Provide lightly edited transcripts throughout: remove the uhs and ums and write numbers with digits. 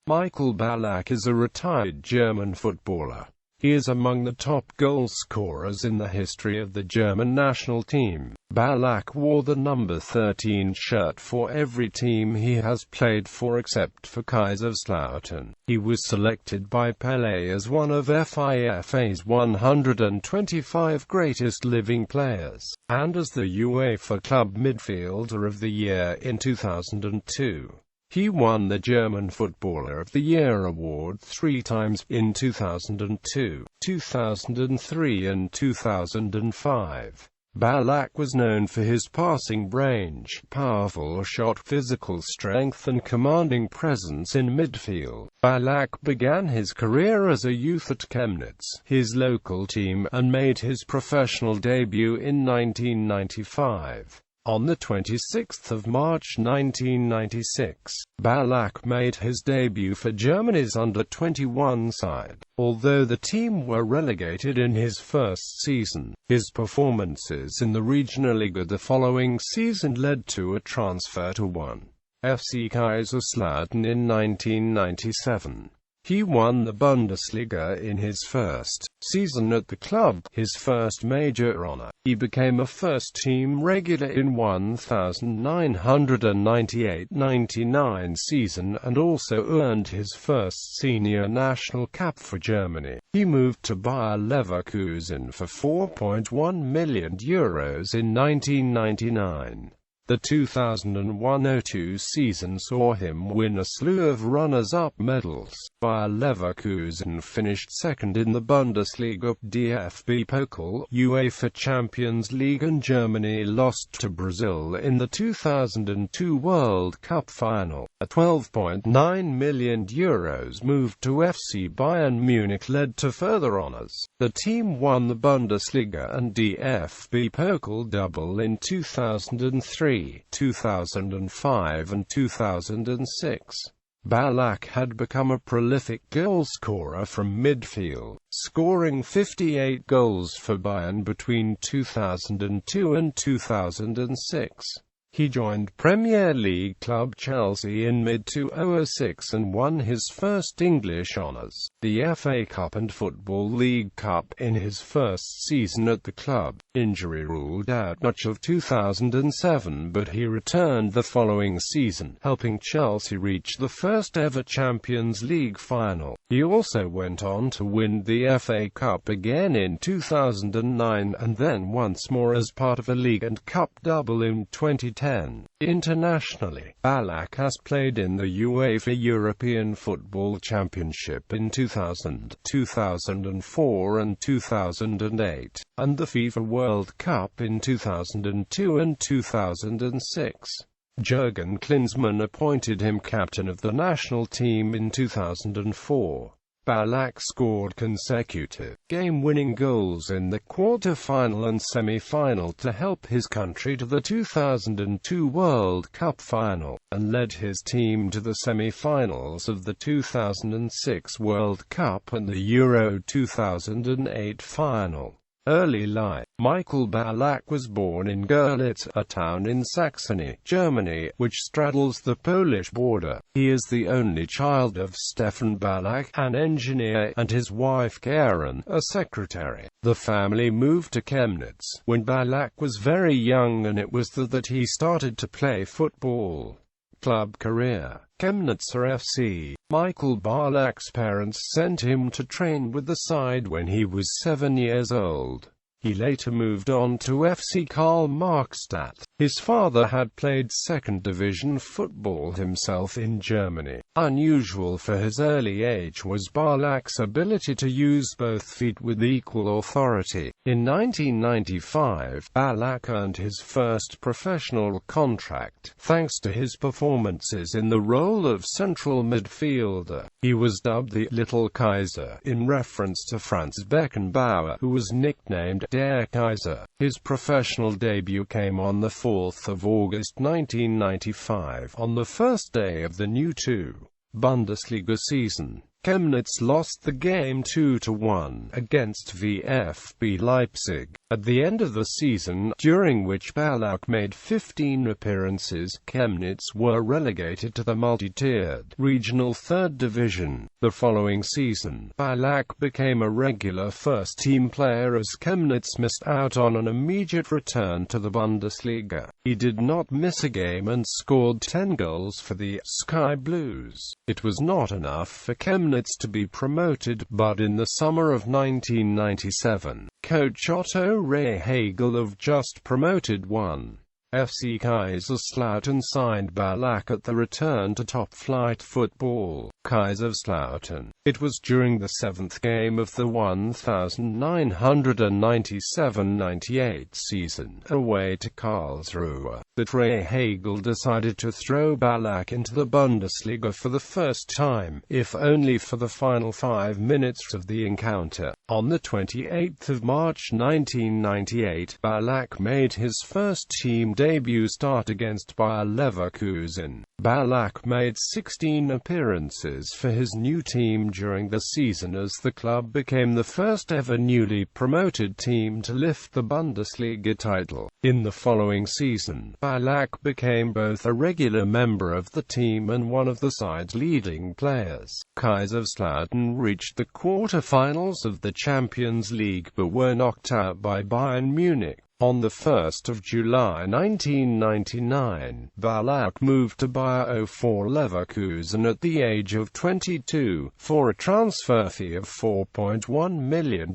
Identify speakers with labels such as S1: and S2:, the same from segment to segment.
S1: Ballack is a retired German footballer. He is among the top goal scorers in the history of the German national team. Ballack wore the number 13 shirt for every team he has played for except for Kaiserslautern. He was selected by Pelé as one of FIFA's 125 greatest living players, and as the UEFA Club Midfielder of the Year in 2002. He won the German Footballer of the Year award 3 times, in 2002, 2003 and 2005. Ballack was known for his passing range, powerful shot, physical strength and commanding presence in midfield. Ballack began his career as a youth at Chemnitz, his local team, and made his professional debut in 1995. On the 26th of March 1996, Ballack made his debut for Germany's under-21 side. Although the team were relegated in his first season, his performances in the Regionalliga the following season led to a transfer to FC Kaiserslautern in 1997. He won the Bundesliga in his first season at the club, his first major honor. He became a first-team regular in 1998-99 season and also earned his first senior national cap for Germany. He moved to Bayer Leverkusen for €4.1 million in 1999. The 2001-02 season saw him win a slew of runners-up medals. Bayer Leverkusen finished second in the Bundesliga, DFB Pokal, UEFA Champions League, and Germany lost to Brazil in the 2002 World Cup final. A €12.9 million move to FC Bayern Munich led to further honors. The team won the Bundesliga and DFB Pokal double in 2003, 2005 and 2006. Ballack had become a prolific goalscorer from midfield, scoring 58 goals for Bayern between 2002 and 2006. He joined Premier League club Chelsea in mid-2006 and won his first English honours, the FA Cup and Football League Cup, in his first season at the club. Injury ruled out much of 2007, but he returned the following season, helping Chelsea reach the first-ever Champions League final. He also went on to win the FA Cup again in 2009, and then once more as part of a league and cup double in 2010. Internationally, Ballack has played in the UEFA European Football Championship in 2000, 2004 and 2008, and the FIFA World Cup in 2002 and 2006. Jurgen Klinsmann appointed him captain of the national team in 2004. Ballack scored consecutive, game-winning goals in the quarter-final and semi-final to help his country to the 2002 World Cup final, and led his team to the semi-finals of the 2006 World Cup and the Euro 2008 final. Early life. Ballack was born in Görlitz, a town in Saxony, Germany, which straddles the Polish border. He is the only child of Stefan Ballack, an engineer, and his wife Karen, a secretary. The family moved to Chemnitz when Ballack was very young, and it was there that he started to play football. Club career. Chemnitzer FC. Ballack's parents sent him to train with the side when he was 7 years old. He later moved on to FC Karl-Marxstadt. His father had played second-division football himself in Germany. Unusual for his early age was Ballack's ability to use both feet with equal authority. In 1995, Ballack earned his first professional contract, thanks to his performances in the role of central midfielder. He was dubbed the Little Kaiser, in reference to Franz Beckenbauer, who was nicknamed Der Kaiser. His professional debut came on the 4th of August 1995, on the first day of the new Bundesliga season. Chemnitz lost the game 2-1 against VfB Leipzig at the end of the season, during which Ballack made 15 appearances. Chemnitz were relegated to the multi-tiered regional third division. The following season, Ballack became a regular first-team player as Chemnitz missed out on an immediate return to the Bundesliga. He did not miss a game and scored 10 goals for the Sky Blues. It was not enough for Chemnitz to be promoted, but in the summer of 1997, coach Otto Rehhagel of just promoted FC Kaiserslautern signed Ballack at the return to top-flight football. Kaiserslautern. It was during the seventh game of the 1997-98 season, away to Karlsruhe, that Rehhagel decided to throw Ballack into the Bundesliga for the first time, if only for the final 5 minutes of the encounter. On the 28th of March 1998, Ballack made his first team debut start against Bayer Leverkusen. Ballack made 16 appearances for his new team during the season as the club became the first ever newly promoted team to lift the Bundesliga title. In the following season, Ballack became both a regular member of the team and one of the side's leading players. Kaiserslautern reached the quarter-finals of the Champions League but were knocked out by Bayern Munich. On the 1st of July 1999, Ballack moved to Bayer 04 Leverkusen at the age of 22, for a transfer fee of €4.1 million.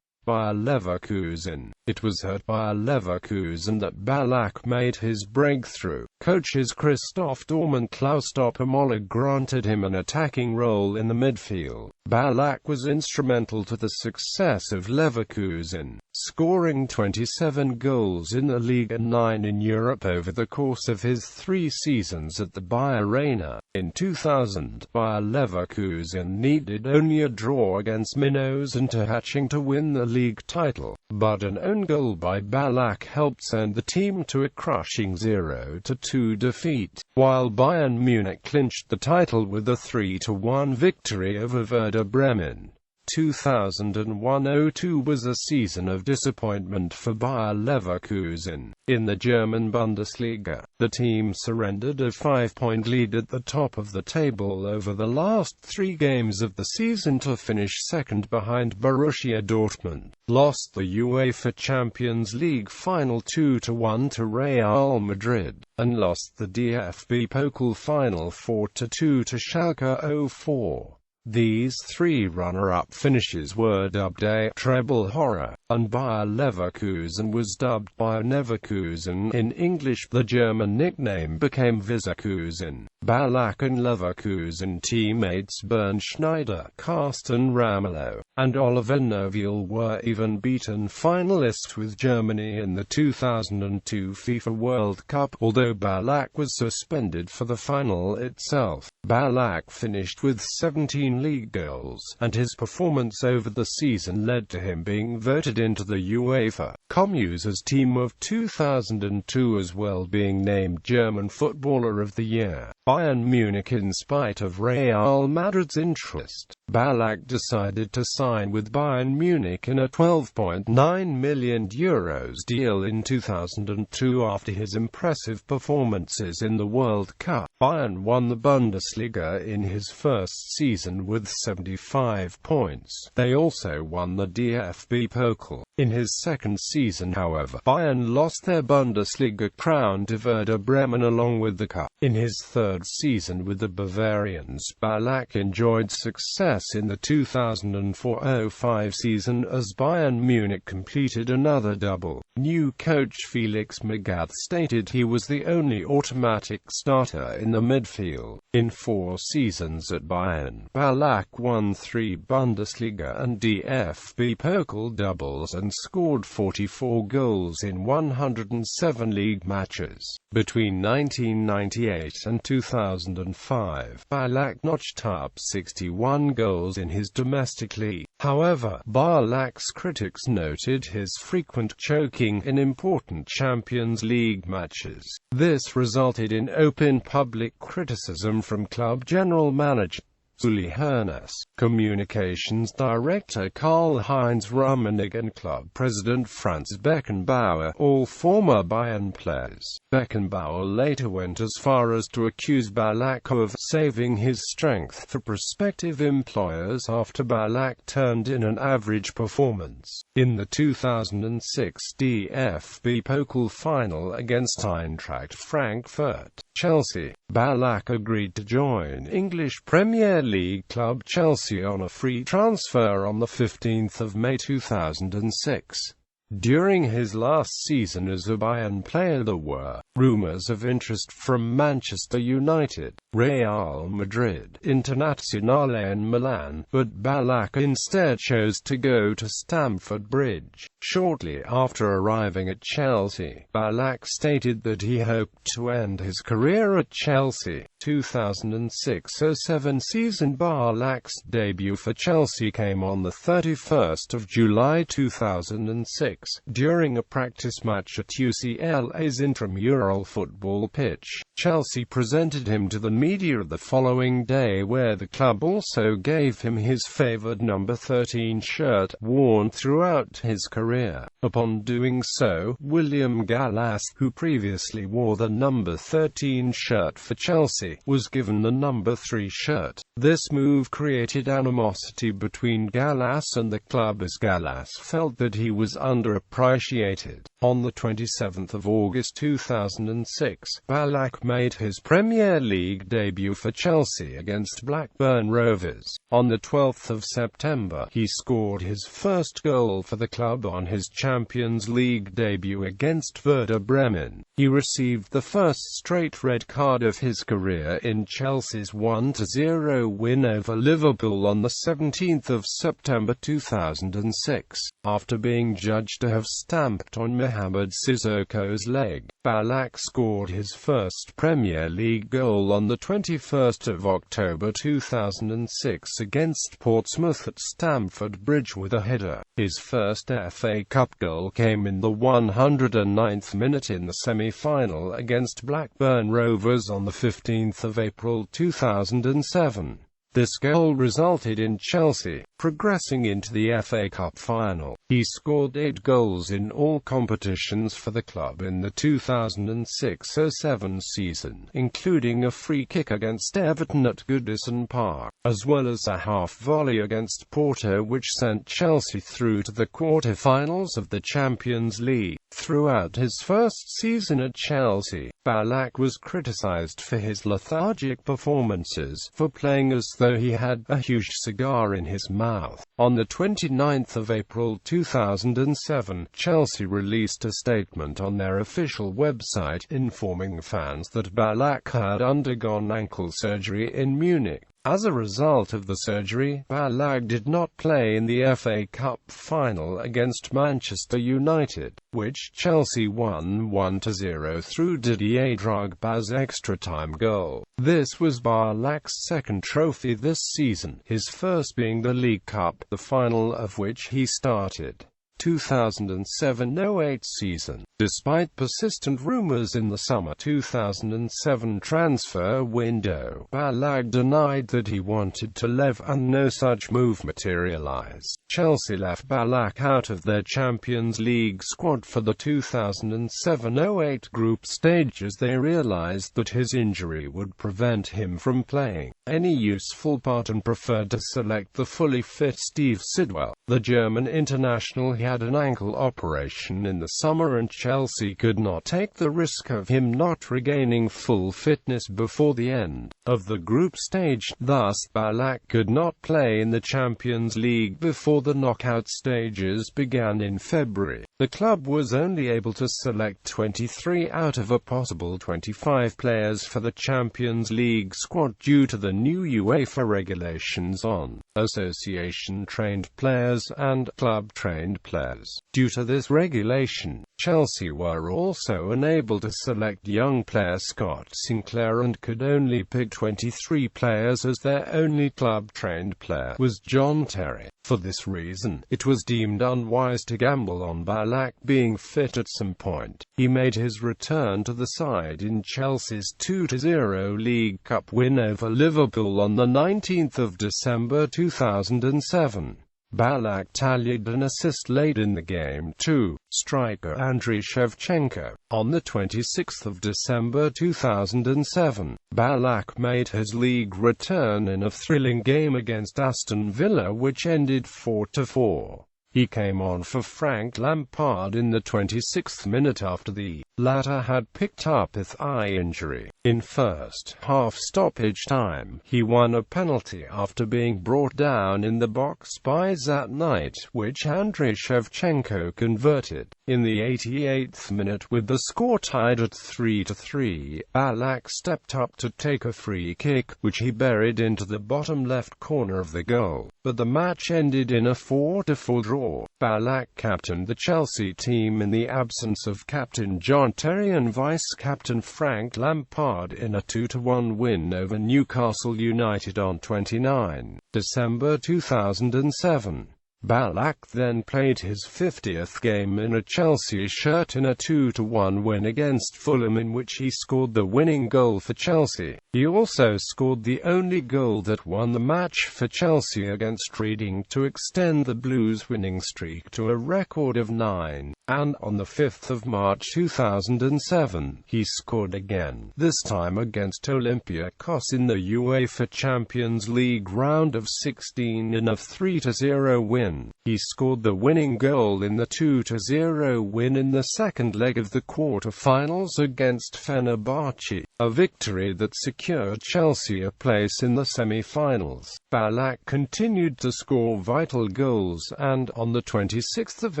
S1: Bayer Leverkusen. It was at Bayer Leverkusen that Ballack made his breakthrough. Coaches Christoph Daum and Klaus Toppmöller granted him an attacking role in the midfield. Ballack was instrumental to the success of Leverkusen, scoring 27 goals in the league and 9 in Europe over the course of his 3 seasons at the Bayer Arena. In 2000, Bayer Leverkusen needed only a draw against Unterhaching to win the league title, but an own goal by Ballack helped send the team to a crushing 0-2 defeat, while Bayern Munich clinched the title with a 3-1 victory over Werder Bremen. 2001-02 was a season of disappointment for Bayer Leverkusen. In the German Bundesliga, the team surrendered a 5-point lead at the top of the table over the last 3 games of the season to finish second behind Borussia Dortmund, lost the UEFA Champions League final 2-1 to Real Madrid, and lost the DFB Pokal final 4-2 to Schalke 04. These 3 runner-up finishes were dubbed a treble horror, and Bayer Leverkusen was dubbed Bayer Neverkusen. In English, the German nickname became Visikusen. Ballack and Leverkusen teammates Bernd Schneider, Carsten Ramelow, and Oliver Neuville were even beaten finalists with Germany in the 2002 FIFA World Cup, although Ballack was suspended for the final itself. Ballack finished with 17 league goals, and his performance over the season led to him being voted into the UEFA Commuse's Team of 2002, as well being named German Footballer of the Year. Bayern Munich. In spite of Real Madrid's interest, Ballack decided to sign with Bayern Munich in a €12.9 million deal in 2002 after his impressive performances in the World Cup. Bayern won the Bundesliga in his first season with 75 points. They also won the DFB Pokal. In his second season, however, Bayern lost their Bundesliga crown to Werder Bremen along with the cup. In his third season with the Bavarians, Ballack enjoyed success in the 2004-05 season as Bayern Munich completed another double. New coach Felix Magath stated he was the only automatic starter in the midfield. In 4 seasons at Bayern, Ballack won 3 Bundesliga and DFB Pokal doubles and scored 44 goals in 107 league matches. Between 1998 and 2005, Ballack notched up 61 goals in his domestic league. However, Ballack's critics noted his frequent choking in important Champions League matches. This resulted in open public criticism from club general manager Uli Hoeneß, Communications Director Karl-Heinz Rummenigge and Club President Franz Beckenbauer, all former Bayern players. Beckenbauer later went as far as to accuse Ballack of saving his strength for prospective employers after Ballack turned in an average performance. In the 2006 DFB Pokal final against Eintracht Frankfurt, Chelsea, Ballack agreed to join English Premier League club Chelsea on a free transfer on 15 May 2006. During his last season as a Bayern player there were rumours of interest from Manchester United, Real Madrid, Internazionale and Milan, but Ballack instead chose to go to Stamford Bridge. Shortly after arriving at Chelsea, Ballack stated that he hoped to end his career at Chelsea. 2006-07 season. Ballack's debut for Chelsea came on 31 July 2006, during a practice match at UCLA's intramural football pitch. Chelsea presented him to the media the following day, where the club also gave him his favoured number 13 shirt, worn throughout his career. Upon doing so, William Gallas, who previously wore the number 13 shirt for Chelsea, was given the number 3 shirt. This move created animosity between Gallas and the club, as Gallas felt that he was underappreciated. On 27 August 2006, Ballack made his Premier League debut for Chelsea against Blackburn Rovers. On 12 September, he scored his first goal for the club on his Champions League debut against Werder Bremen. He received the first straight red card of his career in Chelsea's 1-0 win over Liverpool on 17 September 2006. After being judged to have stamped on Mohamed Sissoko's leg, Ballack scored his first Premier League goal on 21 October 2006 against Portsmouth at Stamford Bridge with a header. His first FA Cup goal came in the 109th minute in the semi-final against Blackburn Rovers on 15 April 2007. This goal resulted in Chelsea progressing into the FA Cup final. He scored 8 goals in all competitions for the club in the 2006-07 season, including a free kick against Everton at Goodison Park, as well as a half-volley against Porto, which sent Chelsea through to the quarter-finals of the Champions League. Throughout his first season at Chelsea, Ballack was criticised for his lethargic performances, for playing as though he had a huge cigar in his mouth. On 29 April 2007, Chelsea released a statement on their official website, informing fans that Ballack had undergone ankle surgery in Munich. As a result of the surgery, Ballack did not play in the FA Cup final against Manchester United, which Chelsea won 1-0 through Didier Drogba's extra-time goal. This was Ballack's second trophy this season, his first being the League Cup, the final of which he started. 2007-08 season. Despite persistent rumours in the summer 2007 transfer window, Ballack denied that he wanted to leave, and no such move materialised. Chelsea left Ballack out of their Champions League squad for the 2007-08 group stage, as they realised that his injury would prevent him from playing any useful part, and preferred to select the fully fit Steve Sidwell. The German international had an ankle operation in the summer, and Chelsea could not take the risk of him not regaining full fitness before the end of the group stage. Thus, Ballack could not play in the Champions League before the knockout stages began in February. The club was only able to select 23 out of a possible 25 players for the Champions League squad due to the new UEFA regulations on association-trained players and club-trained players. players. Due to this regulation, Chelsea were also unable to select young player Scott Sinclair and could only pick 23 players as their only club-trained player was John Terry. For this reason, it was deemed unwise to gamble on Ballack being fit at some point. He made his return to the side in Chelsea's 2-0 League Cup win over Liverpool on the 19th of December 2007. Ballack tallied an assist late in the game to striker Andriy Shevchenko. On the 26th of December 2007, Ballack made his league return in a thrilling game against Aston Villa which ended 4-4. He came on for Frank Lampard in the 26th minute after the latter had picked up a thigh injury. In first half stoppage time, he won a penalty after being brought down in the box by Zat Knight, which Andriy Shevchenko converted. In the 88th minute, with the score tied at 3-3, Ballack stepped up to take a free kick, which he buried into the bottom left corner of the goal. But the match ended in a 4-4 draw. Ballack captained the Chelsea team in the absence of captain John Terry and vice-captain Frank Lampard in a 2-1 win over Newcastle United on 29 December 2007. Ballack then played his 50th game in a Chelsea shirt in a 2-1 win against Fulham in which he scored the winning goal for Chelsea. He also scored the only goal that won the match for Chelsea against Reading to extend the Blues' winning streak to a record of 9. And on the 5th of March 2007, he scored again, this time against Olympiacos in the UEFA Champions League round of 16 in a 3-0 win. He scored the winning goal in the 2-0 win in the second leg of the quarter-finals against Fenerbahce, a victory that secured Chelsea a place in the semi-finals. Ballack continued to score vital goals and, on the 26th of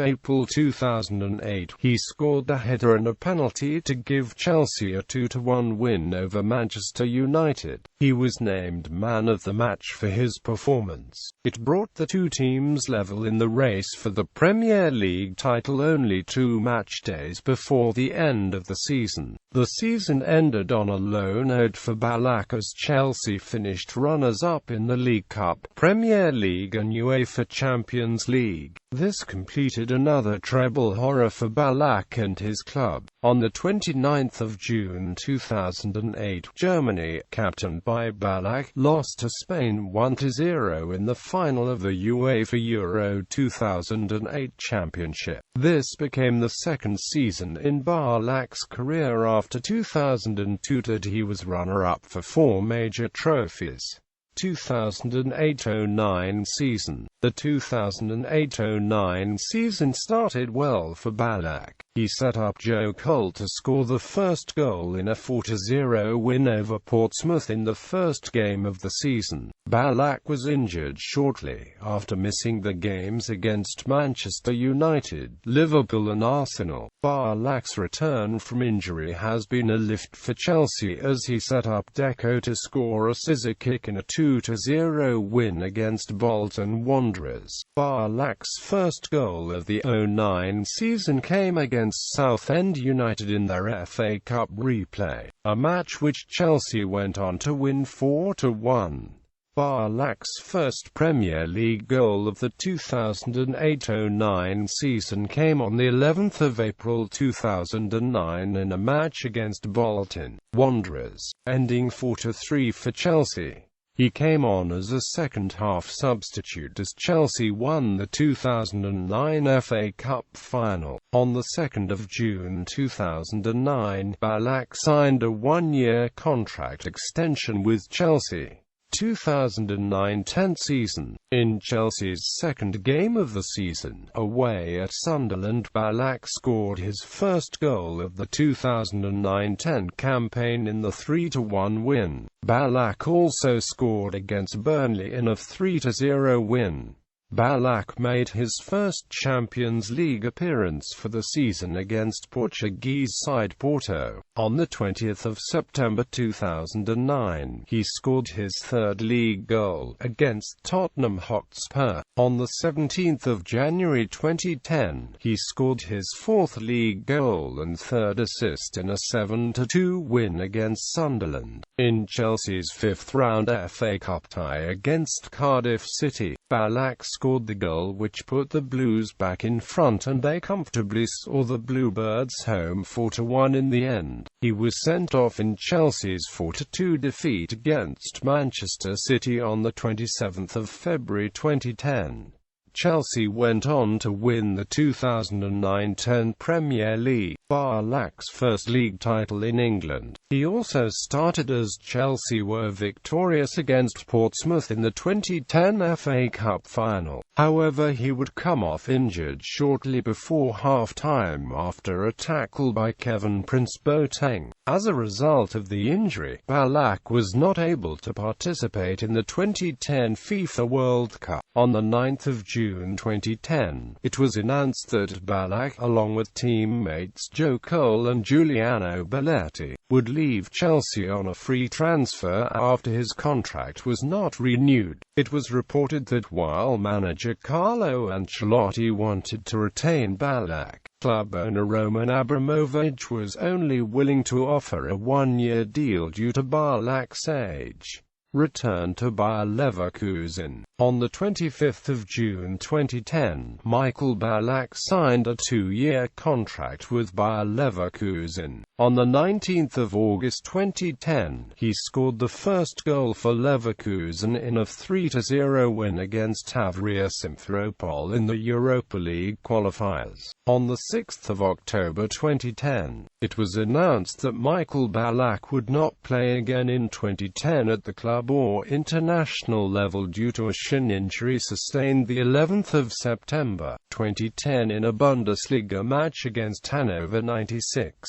S1: April 2008, he scored a header and a penalty to give Chelsea a 2-1 win over Manchester United. He was named man of the match for his performance. It brought the two teams level in the race for the Premier League title only 2 match days before the end of the season. The season ended on a low note for Ballack as Chelsea finished runners-up in the League Cup, Premier League and UEFA Champions League. This completed another treble horror for Ballack and his club. On the 29th of June 2008, Germany, captained by Ballack, lost to Spain 1-0 in the final of the UEFA Euro 2008 Championship. This became the second season in Ballack's career after 2002 that he was runner-up for 4 major trophies. 2008-09 season. The 2008-09 season started well for Ballack. He set up Joe Cole to score the first goal in a 4-0 win over Portsmouth in the first game of the season. Ballack was injured shortly after missing the games against Manchester United, Liverpool and Arsenal. Ballack's return from injury has been a lift for Chelsea as he set up Deco to score a scissor kick in a 2-0 win against Bolton Wanderers. Ballack's first goal of the 09 season came against Southend United in their FA Cup replay, a match which Chelsea went on to win 4-1. Ballack's first Premier League goal of the 2008-09 season came on the 11th of April 2009 in a match against Bolton Wanderers, ending 4-3 for Chelsea. He came on as a second-half substitute as Chelsea won the 2009 FA Cup final. On the 2nd of June 2009, Ballack signed a 1-year contract extension with Chelsea. 2009-10 season. In Chelsea's second game of the season, away at Sunderland, Ballack scored his first goal of the 2009-10 campaign in the 3-1 win. Ballack also scored against Burnley in a 3-0 win. Ballack made his first Champions League appearance for the season against Portuguese side Porto. On the 20th of September 2009, he scored his third league goal against Tottenham Hotspur. On the 17th of January 2010, he scored his fourth league goal and third assist in a 7-2 win against Sunderland. In Chelsea's fifth-round FA Cup tie against Cardiff City, Ballack scored the goal which put the Blues back in front, and they comfortably saw the Bluebirds home 4-1 in the end. He was sent off in Chelsea's 4-2 defeat against Manchester City on the 27th of February 2010. Chelsea went on to win the 2009-10 Premier League, Ballack's first league title in England. He also started as Chelsea were victorious against Portsmouth in the 2010 FA Cup final. However, he would come off injured shortly before half-time after a tackle by Kevin Prince Boateng. As a result of the injury, Ballack was not able to participate in the 2010 FIFA World Cup. On the 9th of June 2010, it was announced that Ballack, along with teammates Joe Cole and Giuliano Belletti, would leave Chelsea on a free transfer after his contract was not renewed. It was reported that while manager Carlo Ancelotti wanted to retain Ballack, club owner Roman Abramovich was only willing to offer a one-year deal due to Ballack's age. Return to Bayer Leverkusen. On the 25th of June 2010, Michael Ballack signed a two-year contract with Bayer Leverkusen. On the 19th of August 2010, he scored the first goal for Leverkusen in a 3-0 win against Avria Simferopol in the Europa League qualifiers. On the 6th of October 2010, it was announced that Michael Ballack would not play again in 2010 at the club or international level due to a shin injury sustained the 11th of September 2010 in a Bundesliga match against Hannover 96.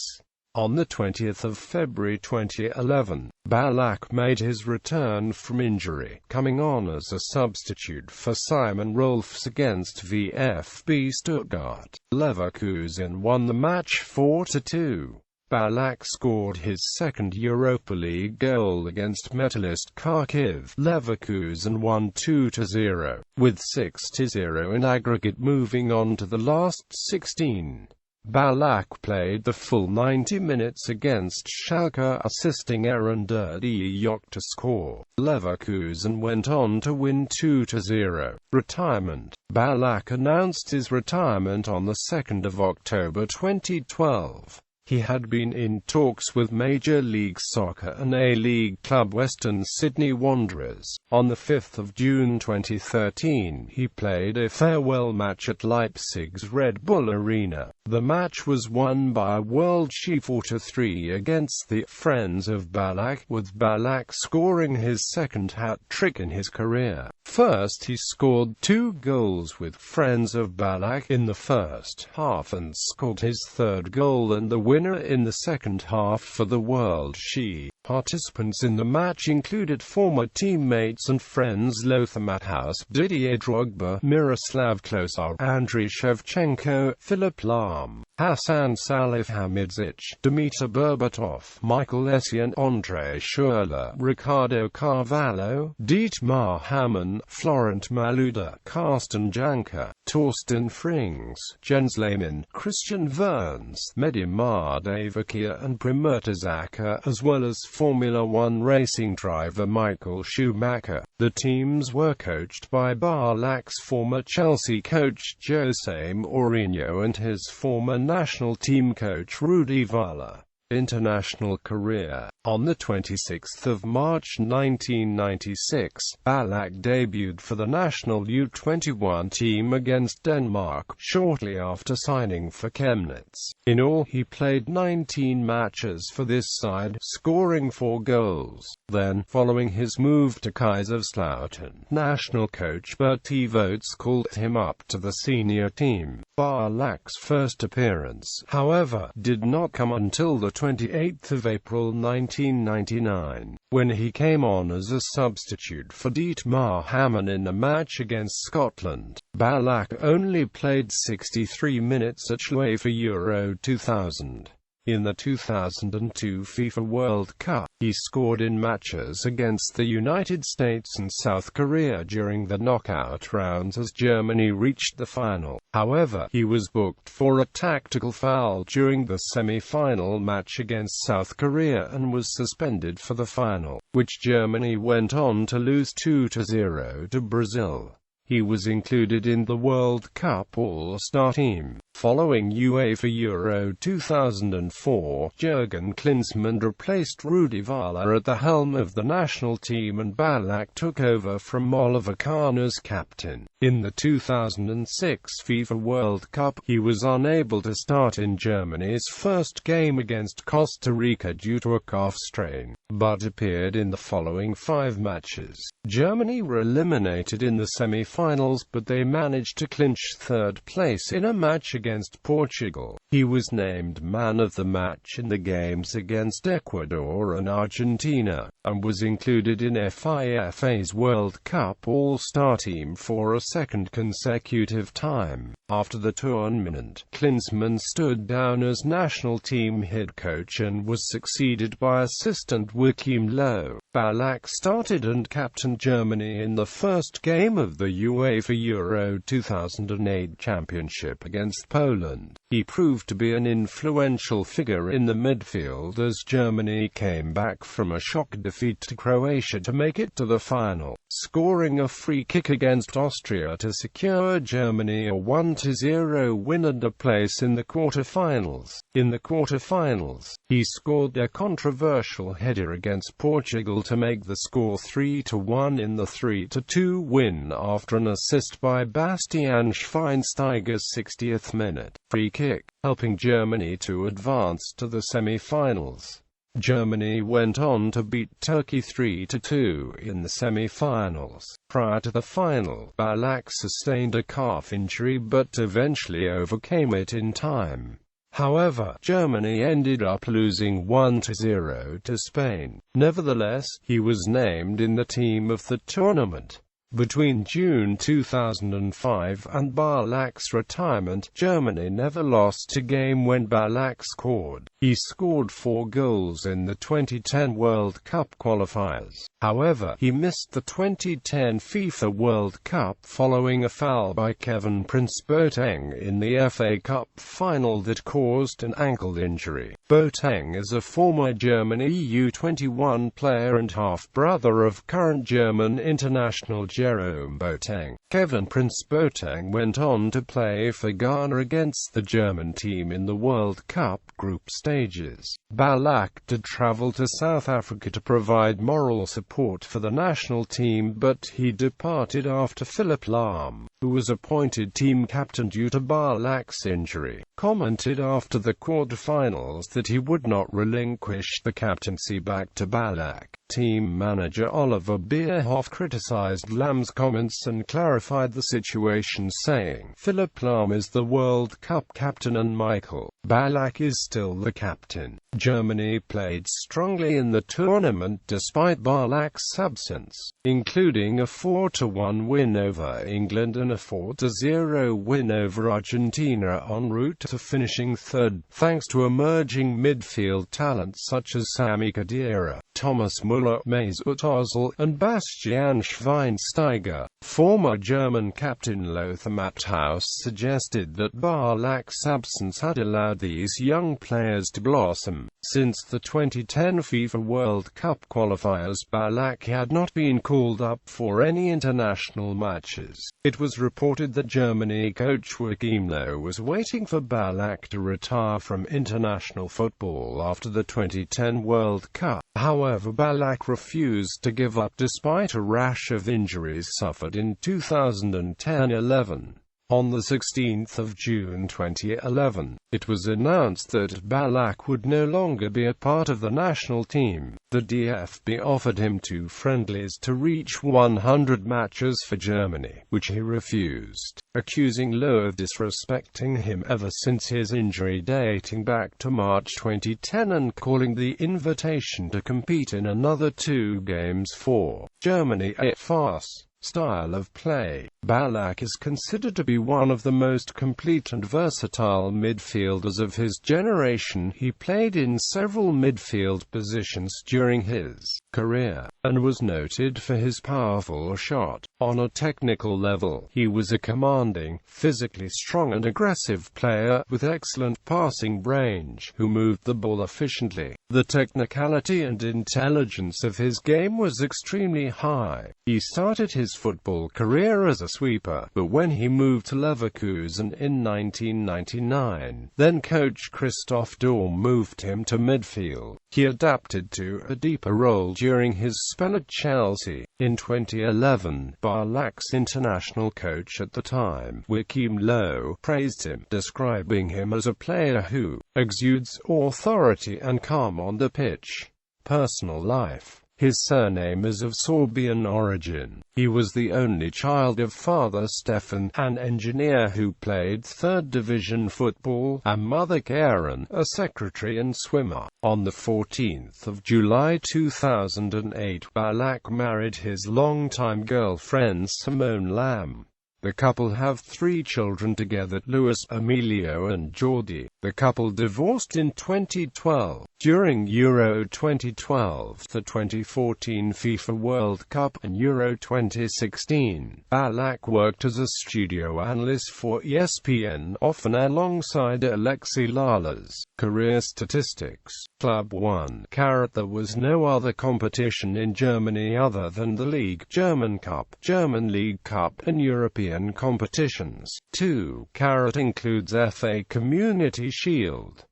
S1: On the 20th of February 2011, Ballack made his return from injury, coming on as a substitute for Simon Rolfs against VfB Stuttgart. Leverkusen won the match 4-2. Ballack scored his second Europa League goal against Metalist Kharkiv. Leverkusen won 2-0, with 6-0 in aggregate moving on to the last 16. Ballack played the full 90 minutes against Schalke, assisting Aaron Derdiyok to score. Leverkusen went on to win 2-0. Retirement. Ballack announced his retirement on the 2nd of October 2012. He had been in talks with Major League Soccer and A-League club Western Sydney Wanderers. On the 5th of June 2013, he played a farewell match at Leipzig's Red Bull Arena. The match was won by World-She 4-3 against the Friends of Ballack, with Ballack scoring his second hat-trick in his career. First, he scored 2 goals with Friends of Ballack in the first half and scored his third goal and the winner in the second half for the World-She. Participants in the match included former teammates and friends Lothar Matthaus, Didier Drogba, Miroslav Klose, Andriy Shevchenko, Philip Lahm, Hassan Salihamidzic, Dimitar Berbatov, Michael Essien, André Schürrle, Ricardo Carvalho, Dietmar Hamann, Florent Malouda, Carsten Janker, Torsten Frings, Jens Lehmann, Christian Verns, Medimar Davakia and Primurtazaker, as well as Formula One racing driver Michael Schumacher. The teams were coached by Ballack's former Chelsea coach Jose Mourinho and his former national team coach Rudi Völler. International career. On the 26th of March 1996, Ballack debuted for the national U21 team against Denmark, shortly after signing for Chemnitz. In all, he played 19 matches for this side, scoring 4 goals. Then, following his move to Kaiserslautern, national coach Bertie Vogts called him up to the senior team. Ballack's first appearance, however, did not come until the 28 April 1999, when he came on as a substitute for Dietmar Hamann in a match against Scotland. Ballack only played 63 minutes at UEFA Euro 2000. In the 2002 FIFA World Cup, he scored in matches against the United States and South Korea during the knockout rounds as Germany reached the final. However, he was booked for a tactical foul during the semi-final match against South Korea and was suspended for the final, which Germany went on to lose 2-0 to Brazil. He was included in the World Cup All-Star team. Following UEFA Euro 2004, Jurgen Klinsmann replaced Rudi Völler at the helm of the national team and Ballack took over from Oliver Kahn as captain. In the 2006 FIFA World Cup, he was unable to start in Germany's first game against Costa Rica due to a calf strain, but appeared in the following 5 matches. Germany were eliminated in the semi-finals, but they managed to clinch third place in a match against Portugal. He was named man of the match in the games against Ecuador and Argentina, and was included in FIFA's World Cup All-Star team for a second consecutive time. After the tournament, Klinsmann stood down as national team head coach and was succeeded by assistant Joachim Löw. Ballack started and captained Germany in the first game of the UEFA Euro 2008 Championship against Poland. He proved to be an influential figure in the midfield as Germany came back from a shock defeat to Croatia to make it to the final, scoring a free kick against Austria to secure Germany a 1-0 win and a place in the quarter-finals. In the quarter-finals, he scored a controversial header against Portugal to make the score 3-1 in the 3-2 win after an assist by Bastian Schweinsteiger's 60th minute free kick, helping Germany to advance to the semi-finals. Germany went on to beat Turkey 3-2 in the semi-finals. Prior to the final, Ballack sustained a calf injury but eventually overcame it in time. However, Germany ended up losing 1-0 to Spain. Nevertheless, he was named in the team of the tournament. Between June 2005 and Ballack's retirement, Germany never lost a game when Ballack scored. He scored 4 goals in the 2010 World Cup qualifiers. However, he missed the 2010 FIFA World Cup following a foul by Kevin Prince Boateng in the FA Cup final that caused an ankle injury. Boateng is a former German U21 player and half-brother of current German international Jerome Boateng. Kevin Prince Boateng went on to play for Ghana against the German team in the World Cup group stages. Ballack did travel to South Africa to provide moral support for the national team, but he departed after Philipp Lahm, who was appointed team captain due to Ballack's injury, commented after the quarterfinals that he would not relinquish the captaincy back to Ballack. Team manager Oliver Bierhoff criticized Lahm's comments and clarified the situation, saying, "Philipp Lahm is the World Cup captain and Michael Ballack is still the captain." Germany played strongly in the tournament despite Ballack's absence, including a 4-1 win over England and a 4-0 win over Argentina en route to finishing third, thanks to emerging midfield talents such as Sami Khedira, Thomas Müller, Mesut Ozil, and Bastian Schweinsteiger. Former German captain Lothar Matthaus suggested that Ballack's absence had allowed these young players to blossom. Since the 2010 FIFA World Cup qualifiers, Ballack had not been called up for any international matches. It was reported that Germany coach Joachim Löw was waiting for Ballack to retire from international football after the 2010 World Cup. However, Ballack refused to give up despite a rash of injuries suffered in 2010-11. On 16 June 2011, it was announced that Ballack would no longer be a part of the national team. The DFB offered him 2 friendlies to reach 100 matches for Germany, which he refused, accusing Lowe of disrespecting him ever since his injury dating back to March 2010 and calling the invitation to compete in another 2 games for Germany a farce. Style of play. Ballack is considered to be one of the most complete and versatile midfielders of his generation. He played in several midfield positions during his career, and was noted for his powerful shot. On a technical level, he was a commanding, physically strong and aggressive player, with excellent passing range, who moved the ball efficiently. The technicality and intelligence of his game was extremely high. He started his football career as a sweeper, but when he moved to Leverkusen in 1999, then coach Christoph Daum moved him to midfield. He adapted to a deeper role during his spell at Chelsea. In 2011, Ballack's international coach at the time, Joachim Low, praised him, describing him as a player who exudes authority and calm on the pitch. Personal life. His surname is of Sorbian origin. He was the only child of father Stefan, an engineer who played 3rd division football, and mother Karen, a secretary and swimmer. On 14 July 2008, Ballack married his longtime girlfriend Simone Lamb. The couple have 3 children together, Louis, Emilio and Jordi. The couple divorced in 2012. During Euro 2012, the 2014 FIFA World Cup, and Euro 2016, Ballack worked as a studio analyst for ESPN, often alongside Alexi Lalas. Career statistics. Club 1. There was no other competition in Germany other than the League, German Cup, German League Cup, and European competitions. 2. Includes FA Community Shield.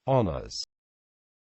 S1: Honors.